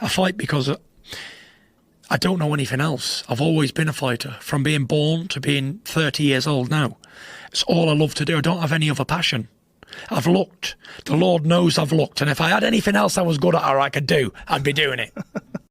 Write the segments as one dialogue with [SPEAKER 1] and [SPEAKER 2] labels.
[SPEAKER 1] I fight because I don't know anything else. I've always been a fighter, from being born to being 30 years old now. It's all I love to do. I don't have any other passion. I've looked. The Lord knows I've looked. And if I had anything else I was good at or I could do, I'd be doing it.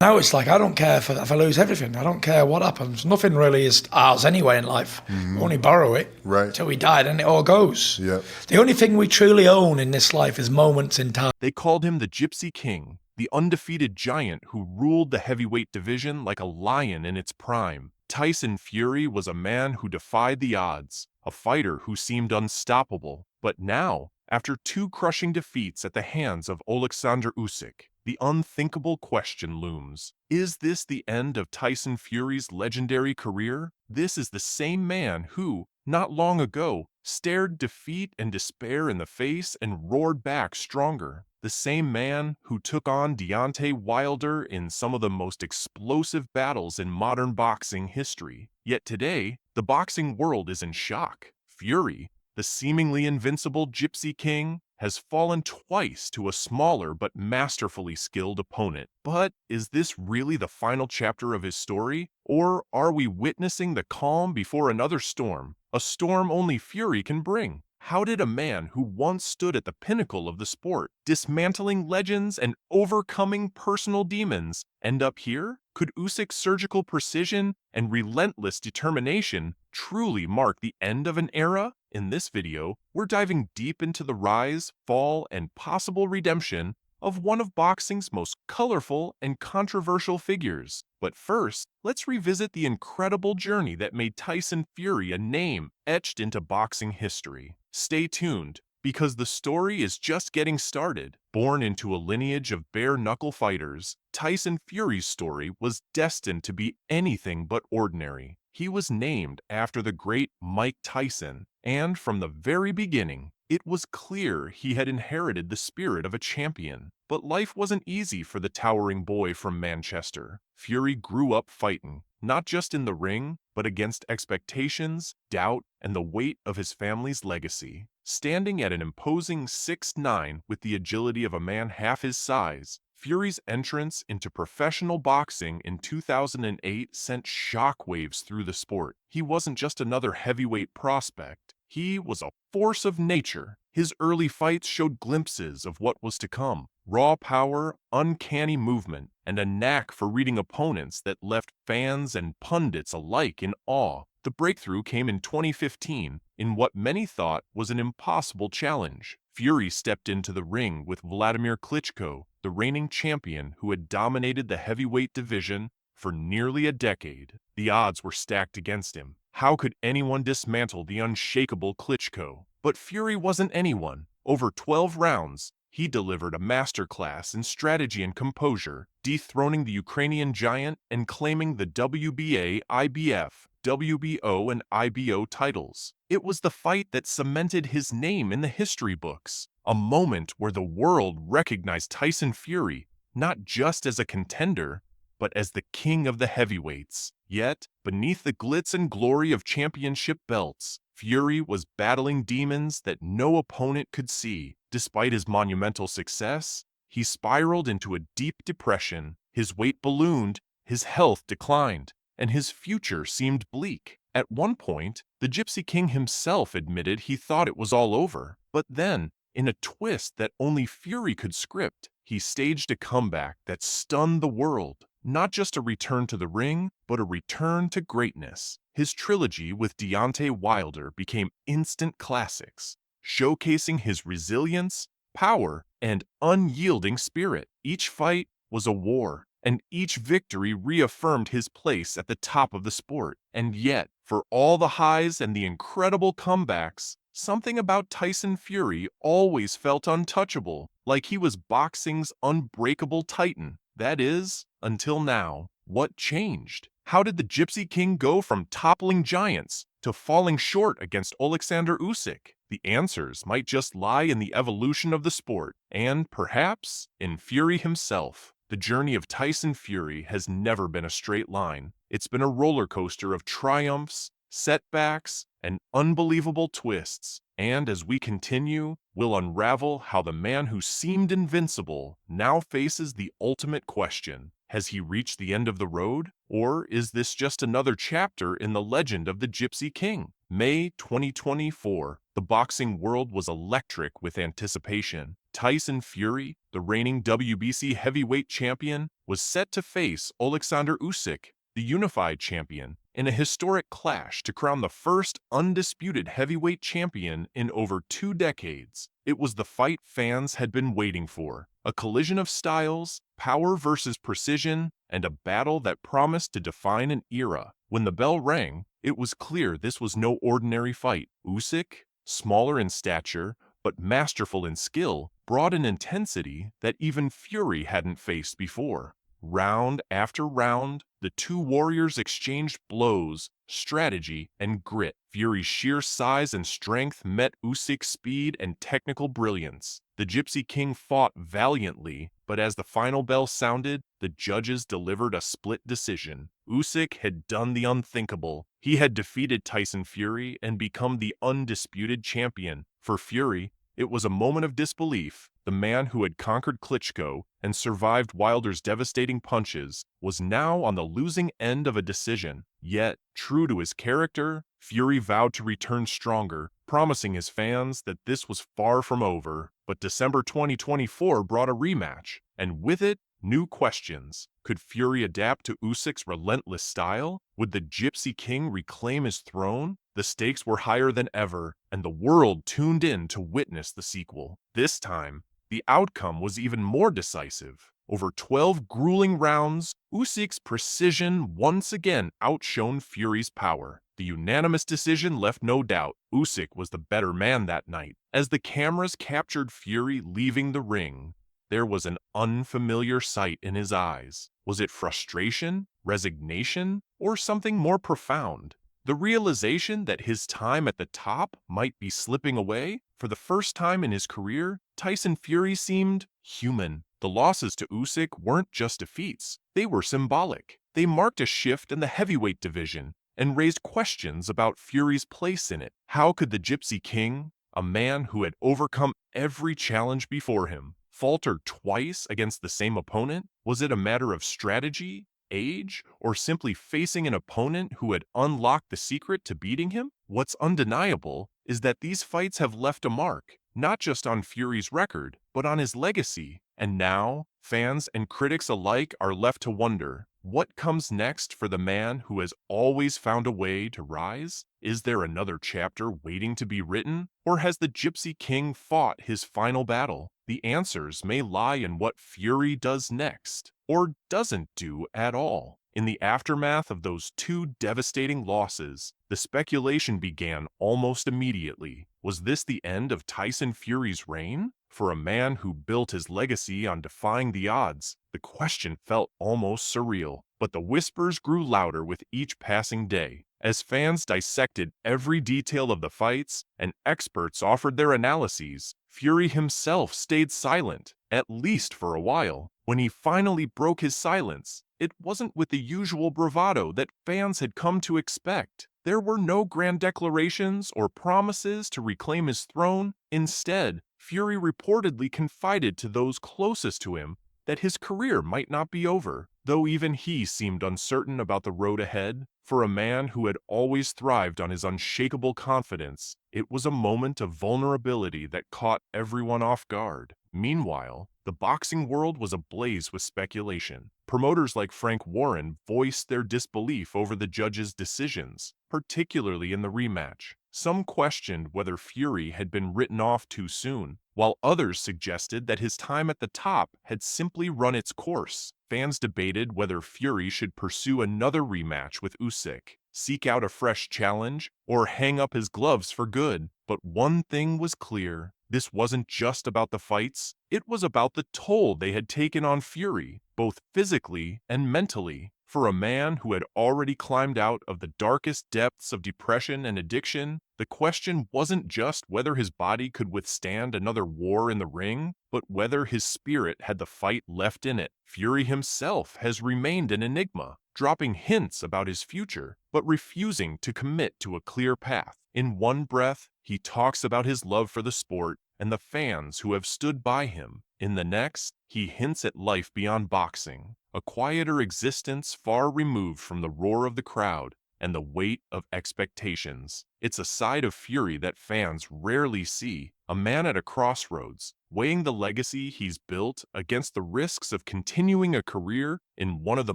[SPEAKER 1] Now it's like, I don't care if I lose everything. I don't care what happens. Nothing really is ours anyway in life. We only borrow it till we die, and it all goes.
[SPEAKER 2] Yep.
[SPEAKER 1] The only thing we truly own in this life is moments in time.
[SPEAKER 3] They called him the Gypsy King, the undefeated giant who ruled the heavyweight division like a lion in its prime. Tyson Fury was a man who defied the odds, a fighter who seemed unstoppable. But now, after 2 crushing defeats at the hands of Oleksandr Usyk, the unthinkable question looms. Is this the end of Tyson Fury's legendary career? This is the same man who, not long ago, stared defeat and despair in the face and roared back stronger. The same man who took on Deontay Wilder in some of the most explosive battles in modern boxing history. Yet today, the boxing world is in shock. Fury, the seemingly invincible Gypsy King, has fallen twice to a smaller but masterfully skilled opponent. But is this really the final chapter of his story? Or are we witnessing the calm before another storm, a storm only Fury can bring? How did a man who once stood at the pinnacle of the sport, dismantling legends and overcoming personal demons, end up here? Could Usyk's surgical precision and relentless determination truly mark the end of an era? In this video, we're diving deep into the rise, fall, and possible redemption of one of boxing's most colorful and controversial figures. But first, let's revisit the incredible journey that made Tyson Fury a name etched into boxing history. Stay tuned, because the story is just getting started. Born into a lineage of bare-knuckle fighters, Tyson Fury's story was destined to be anything but ordinary. He was named after the great Mike Tyson, and from the very beginning, it was clear he had inherited the spirit of a champion. But life wasn't easy for the towering boy from Manchester. Fury grew up fighting, not just in the ring, but against expectations, doubt, and the weight of his family's legacy. Standing at an imposing 6'9" with the agility of a man half his size, Fury's entrance into professional boxing in 2008 sent shockwaves through the sport. He wasn't just another heavyweight prospect. He was a force of nature. His early fights showed glimpses of what was to come. Raw power, uncanny movement, and a knack for reading opponents that left fans and pundits alike in awe. The breakthrough came in 2015 in what many thought was an impossible challenge. Fury stepped into the ring with Vladimir Klitschko, the reigning champion who had dominated the heavyweight division for nearly a decade. The odds were stacked against him. How could anyone dismantle the unshakable Klitschko? But Fury wasn't anyone. Over 12 rounds, he delivered a masterclass in strategy and composure, dethroning the Ukrainian giant and claiming the WBA, IBF, WBO, and IBO titles. It was the fight that cemented his name in the history books, a moment where the world recognized Tyson Fury not just as a contender, but as the king of the heavyweights. Yet, beneath the glitz and glory of championship belts, Fury was battling demons that no opponent could see. Despite his monumental success, he spiraled into a deep depression. His weight ballooned, his health declined, and his future seemed bleak. At one point, the Gypsy King himself admitted he thought it was all over. But then, in a twist that only Fury could script, he staged a comeback that stunned the world. Not just a return to the ring, but a return to greatness. His trilogy with Deontay Wilder became instant classics, showcasing his resilience, power, and unyielding spirit. Each fight was a war, and each victory reaffirmed his place at the top of the sport. And yet, for all the highs and the incredible comebacks, something about Tyson Fury always felt untouchable, like he was boxing's unbreakable titan. That is, until now. What changed? How did the Gypsy King go from toppling giants to falling short against Oleksandr Usyk? The answers might just lie in the evolution of the sport, and perhaps in Fury himself. The journey of Tyson Fury has never been a straight line. It's been a roller coaster of triumphs, setbacks, and unbelievable twists. And as we continue, we'll unravel how the man who seemed invincible now faces the ultimate question. Has he reached the end of the road? Or is this just another chapter in the legend of the Gypsy King? May 2024. The boxing world was electric with anticipation. Tyson Fury, the reigning WBC heavyweight champion, was set to face Oleksandr Usyk, the unified champion, in a historic clash to crown the first undisputed heavyweight champion in over 2 decades. It was the fight fans had been waiting for, a collision of styles, power versus precision, and a battle that promised to define an era. When the bell rang, it was clear this was no ordinary fight. Usyk, smaller in stature, but masterful in skill, brought an intensity that even Fury hadn't faced before. Round after round, the two warriors exchanged blows, strategy, and grit. Fury's sheer size and strength met Usyk's speed and technical brilliance. The Gypsy King fought valiantly, but as the final bell sounded, the judges delivered a split decision. Usyk had done the unthinkable. He had defeated Tyson Fury and become the undisputed champion. For Fury, it was a moment of disbelief. The man who had conquered Klitschko and survived Wilder's devastating punches was now on the losing end of a decision. Yet, true to his character, Fury vowed to return stronger, promising his fans that this was far from over. But December 2024 brought a rematch, and with it, new questions. Could Fury adapt to Usyk's relentless style? Would the Gypsy King reclaim his throne? The stakes were higher than ever, and the world tuned in to witness the sequel. This time, the outcome was even more decisive. Over 12 grueling rounds, Usyk's precision once again outshone Fury's power. The unanimous decision left no doubt. Usyk was the better man that night. As the cameras captured Fury leaving the ring, there was an unfamiliar sight in his eyes. Was it frustration, resignation, or something more profound? The realization that his time at the top might be slipping away? For the first time in his career, Tyson Fury seemed human. The losses to Usyk weren't just defeats. They were symbolic. They marked a shift in the heavyweight division and raised questions about Fury's place in it. How could the Gypsy King, a man who had overcome every challenge before him, falter twice against the same opponent? Was it a matter of strategy, age, or simply facing an opponent who had unlocked the secret to beating him? What's undeniable is that these fights have left a mark, not just on Fury's record, but on his legacy. And now, fans and critics alike are left to wonder, what comes next for the man who has always found a way to rise? Is there another chapter waiting to be written? Or has the Gypsy King fought his final battle? The answers may lie in what Fury does next, or doesn't do at all. In the aftermath of those two devastating losses, the speculation began almost immediately. Was this the end of Tyson Fury's reign? For a man who built his legacy on defying the odds, the question felt almost surreal. But the whispers grew louder with each passing day. As fans dissected every detail of the fights and experts offered their analyses, Fury himself stayed silent, at least for a while. When he finally broke his silence, it wasn't with the usual bravado that fans had come to expect. There were no grand declarations or promises to reclaim his throne. Instead, Fury reportedly confided to those closest to him that his career might not be over, though even he seemed uncertain about the road ahead. For a man who had always thrived on his unshakable confidence, it was a moment of vulnerability that caught everyone off guard. Meanwhile, the boxing world was ablaze with speculation. Promoters like Frank Warren voiced their disbelief over the judges' decisions, particularly in the rematch. Some questioned whether Fury had been written off too soon, while others suggested that his time at the top had simply run its course. Fans debated whether Fury should pursue another rematch with Usyk, seek out a fresh challenge, or hang up his gloves for good. But one thing was clear. This wasn't just about the fights, it was about the toll they had taken on Fury, both physically and mentally. For a man who had already climbed out of the darkest depths of depression and addiction, the question wasn't just whether his body could withstand another war in the ring, but whether his spirit had the fight left in it. Fury himself has remained an enigma, dropping hints about his future, but refusing to commit to a clear path. In one breath, he talks about his love for the sport and the fans who have stood by him. In the next, he hints at life beyond boxing, a quieter existence far removed from the roar of the crowd and the weight of expectations. It's a side of Fury that fans rarely see, a man at a crossroads, weighing the legacy he's built against the risks of continuing a career in one of the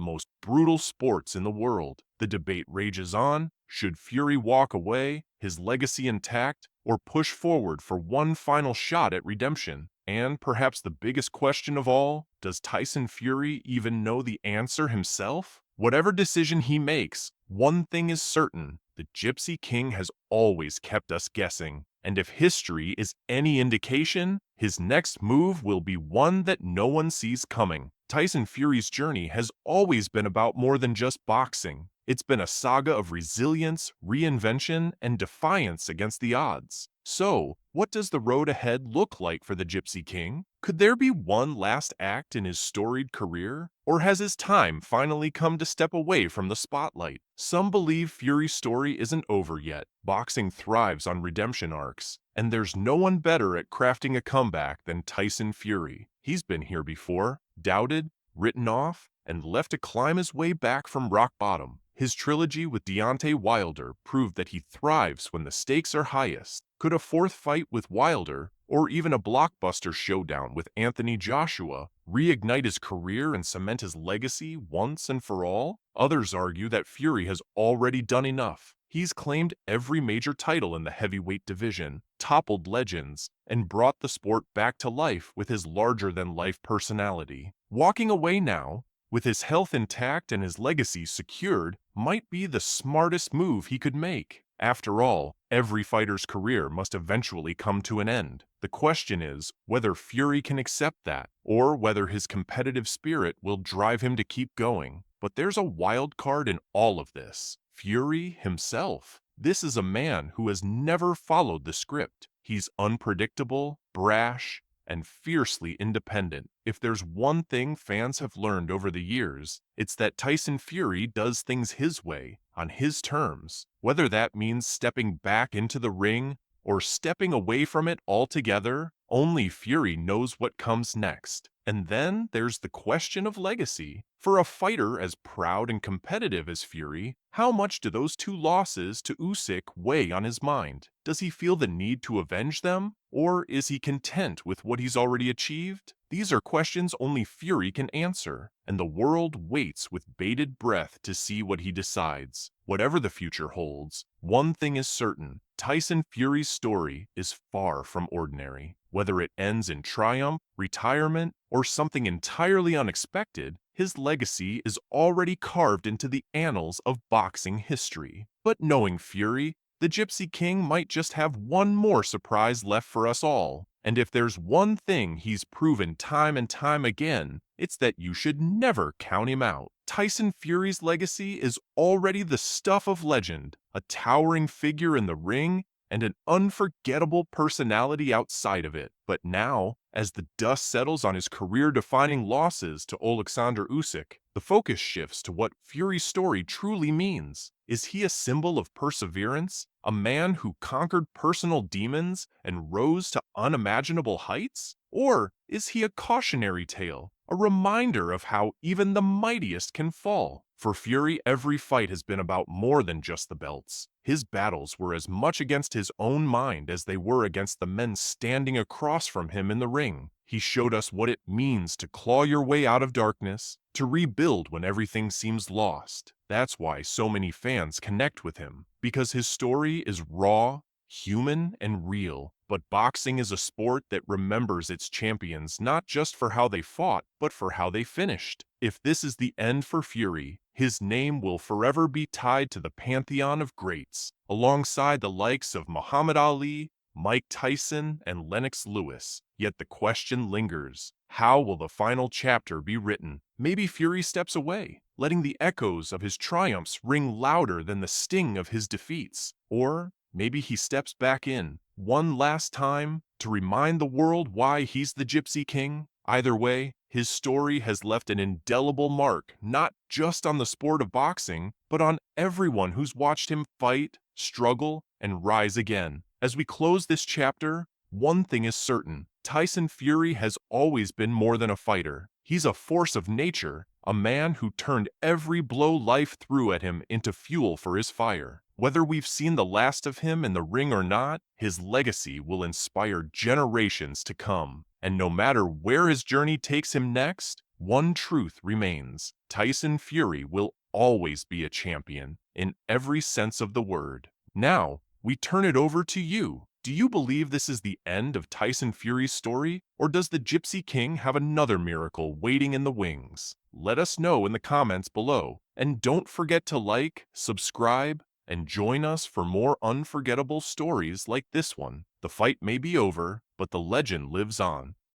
[SPEAKER 3] most brutal sports in the world. The debate rages on. Should Fury walk away, his legacy intact, or push forward for one final shot at redemption? And perhaps the biggest question of all, does Tyson Fury even know the answer himself? Whatever decision he makes, one thing is certain: the Gypsy King has always kept us guessing. And if history is any indication, his next move will be one that no one sees coming. Tyson Fury's journey has always been about more than just boxing. It's been a saga of resilience, reinvention, and defiance against the odds. So, what does the road ahead look like for the Gypsy King? Could there be one last act in his storied career? Or has his time finally come to step away from the spotlight? Some believe Fury's story isn't over yet. Boxing thrives on redemption arcs, and there's no one better at crafting a comeback than Tyson Fury. He's been here before, doubted, written off, and left to climb his way back from rock bottom. His trilogy with Deontay Wilder proved that he thrives when the stakes are highest. Could a fourth fight with Wilder, or even a blockbuster showdown with Anthony Joshua, reignite his career and cement his legacy once and for all? Others argue that Fury has already done enough. He's claimed every major title in the heavyweight division, toppled legends, and brought the sport back to life with his larger-than-life personality. Walking away now, with his health intact and his legacy secured, might be the smartest move he could make. After all, every fighter's career must eventually come to an end. The question is whether Fury can accept that, or whether his competitive spirit will drive him to keep going. But there's a wild card in all of this: Fury himself. This is a man who has never followed the script. He's unpredictable, brash, and fiercely independent. If there's one thing fans have learned over the years, it's that Tyson Fury does things his way, on his terms. Whether that means stepping back into the ring or stepping away from it altogether, only Fury knows what comes next. And then there's the question of legacy. For a fighter as proud and competitive as Fury, how much do those two losses to Usyk weigh on his mind? Does he feel the need to avenge them? Or is he content with what he's already achieved? These are questions only Fury can answer, and the world waits with bated breath to see what he decides. Whatever the future holds, one thing is certain: Tyson Fury's story is far from ordinary. Whether it ends in triumph, retirement, or something entirely unexpected, his legacy is already carved into the annals of boxing history. But knowing Fury, the Gypsy King might just have one more surprise left for us all. And if there's one thing he's proven time and time again, it's that you should never count him out. Tyson Fury's legacy is already the stuff of legend, a towering figure in the ring, and an unforgettable personality outside of it. But now, as the dust settles on his career-defining losses to Oleksandr Usyk, the focus shifts to what Fury's story truly means. Is he a symbol of perseverance, a man who conquered personal demons and rose to unimaginable heights? Or is he a cautionary tale, a reminder of how even the mightiest can fall? For Fury, every fight has been about more than just the belts. His battles were as much against his own mind as they were against the men standing across from him in the ring. He showed us what it means to claw your way out of darkness, to rebuild when everything seems lost. That's why so many fans connect with him, because his story is raw, human, and real. But boxing is a sport that remembers its champions not just for how they fought, but for how they finished. If this is the end for Fury, his name will forever be tied to the pantheon of greats, alongside the likes of Muhammad Ali, Mike Tyson, and Lennox Lewis. Yet the question lingers: how will the final chapter be written? Maybe Fury steps away. letting the echoes of his triumphs ring louder than the sting of his defeats. Or maybe he steps back in, one last time, to remind the world why he's the Gypsy King. Either way, his story has left an indelible mark, not just on the sport of boxing, but on everyone who's watched him fight, struggle, and rise again. As we close this chapter, one thing is certain: Tyson Fury has always been more than a fighter. He's a force of nature, a man who turned every blow life threw at him into fuel for his fire. Whether we've seen the last of him in the ring or not, his legacy will inspire generations to come. And no matter where his journey takes him next, one truth remains: Tyson Fury will always be a champion in every sense of the word. Now, we turn it over to you. Do you believe this is the end of Tyson Fury's story, or does the Gypsy King have another miracle waiting in the wings? Let us know in the comments below. And don't forget to like, subscribe, and join us for more unforgettable stories like this one. The fight may be over, but the legend lives on.